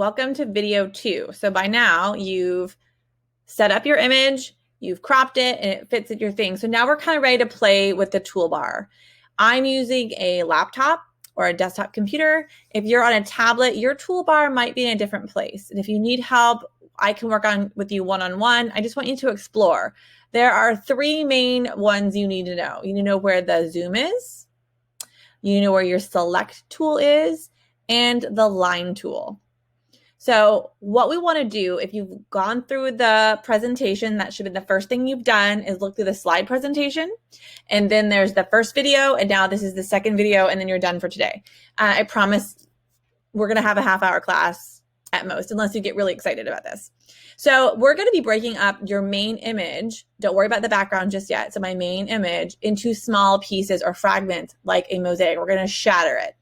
welcome to video 2. So by now you've set up your image, you've cropped it, and it fits at your thing. So now we're kind of ready to play with the toolbar. I'm using a laptop or a desktop computer. If you're on a tablet, your toolbar might be in a different place. And if you need help, I can work on with you one-on-one. I just want you to explore. There are 3 main ones you need to know. You need to know where the zoom is, you need to know where your select tool is, and the line tool. So what we want to do, if you've gone through the presentation, that should be the first thing you've done, is look through the slide presentation. And then there's the first video, and now this is the second video, and then you're done for today. I promise we're going to have a half-hour class at most, unless you get really excited about this. So we're going to be breaking up your main image. Don't worry about the background just yet. So my main image into small pieces or fragments like a mosaic. We're going to shatter it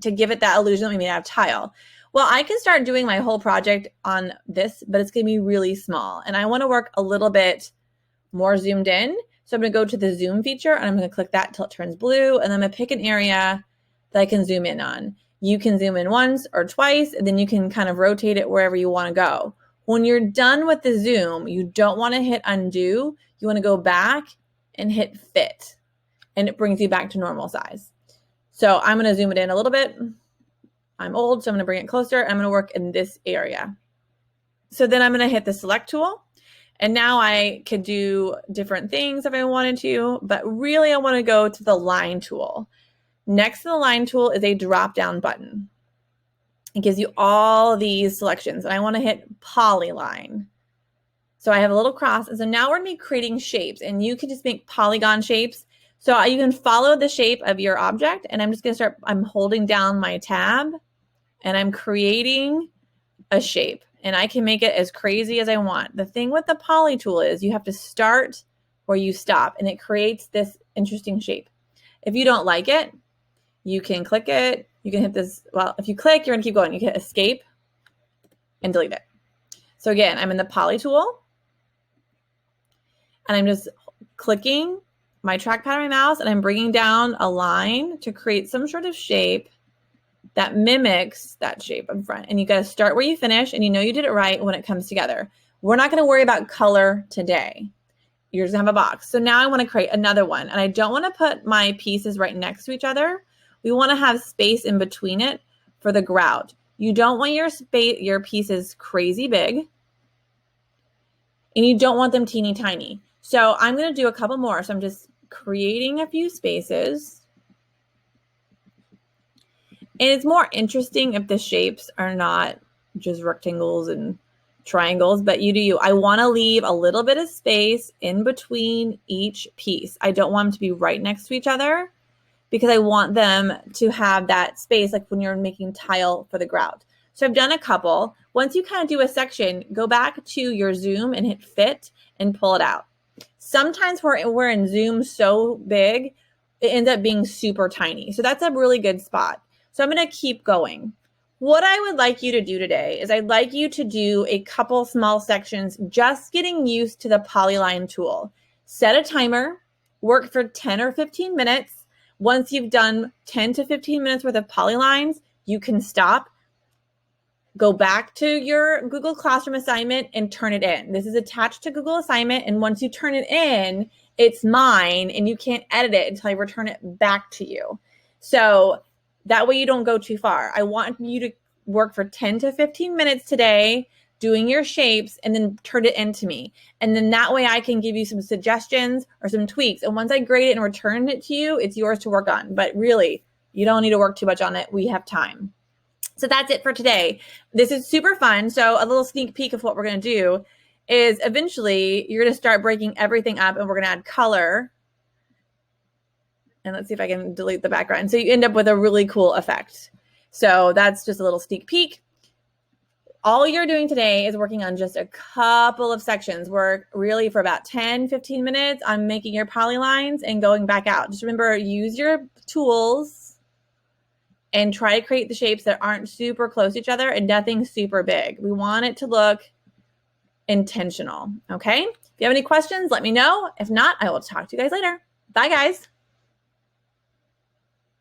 to give it that illusion that we made out of tile. Well, I can start doing my whole project on this, but it's going to be really small. And I want to work a little bit more zoomed in. So I'm going to go to the zoom feature, and I'm going to click that until it turns blue. And I'm going to pick an area that I can zoom in on. You can zoom in once or twice, and then you can kind of rotate it wherever you want to go. When you're done with the zoom, you don't want to hit undo. You want to go back and hit fit, and it brings you back to normal size. So I'm going to zoom it in a little bit. I'm old, so I'm going to bring it closer. I'm going to work in this area. So then I'm going to hit the select tool. And now I could do different things if I wanted to, but really I want to go to the line tool. Next to the line tool is a drop-down button. It gives you all these selections, and I want to hit polyline. So I have a little cross, and so now we're going to be creating shapes, and you can just make polygon shapes. So you can follow the shape of your object, and I'm just going to start, I'm holding down my tab, and I'm creating a shape, and I can make it as crazy as I want. The thing with the poly tool is you have to start where you stop, and it creates this interesting shape. If you don't like it, you can click it. You can hit this. Well, if you click, you're going to keep going. You can hit escape and delete it. So again, I'm in the poly tool, and I'm just clicking my trackpad on my mouse, and I'm bringing down a line to create some sort of shape that mimics that shape in front. And you got to start where you finish, and you know you did it right when it comes together. We're not going to worry about color today. You're just going to have a box. So now I want to create another one, and I don't want to put my pieces right next to each other. We want to have space in between it for the grout. You don't want your pieces crazy big, and you don't want them teeny tiny. So I'm going to do a couple more. So I'm just creating a few spaces. And it's more interesting if the shapes are not just rectangles and triangles, but you do you. I want to leave a little bit of space in between each piece. I don't want them to be right next to each other because I want them to have that space like when you're making tile for the grout. So I've done a couple. Once you kind of do a section, go back to your zoom and hit fit and pull it out. Sometimes we're in zoom so big, it ends up being super tiny. So that's a really good spot. So I'm going to keep going. What I would like you to do today is I'd like you to do a couple small sections, just getting used to the polyline tool. Set a timer, work for 10 or 15 minutes. Once you've done 10 to 15 minutes worth of polylines, you can stop, go back to your Google Classroom assignment and turn it in. This is attached to Google assignment, and once you turn it in, it's mine, and you can't edit it until I return it back to you. So that way you don't go too far. I want you to work for 10 to 15 minutes today doing your shapes and then turn it into me. And then that way I can give you some suggestions or some tweaks. And once I grade it and return it to you, it's yours to work on. But really, you don't need to work too much on it. We have time. So that's it for today. This is super fun. So a little sneak peek of what we're going to do is eventually you're going to start breaking everything up, and we're going to add color. And let's see if I can delete the background. So you end up with a really cool effect. So that's just a little sneak peek. All you're doing today is working on just a couple of sections. Work really for about 10, 15 minutes on making your polylines and going back out. Just remember, use your tools and try to create the shapes that aren't super close to each other and nothing super big. We want it to look intentional, okay? If you have any questions, let me know. If not, I will talk to you guys later. Bye, guys.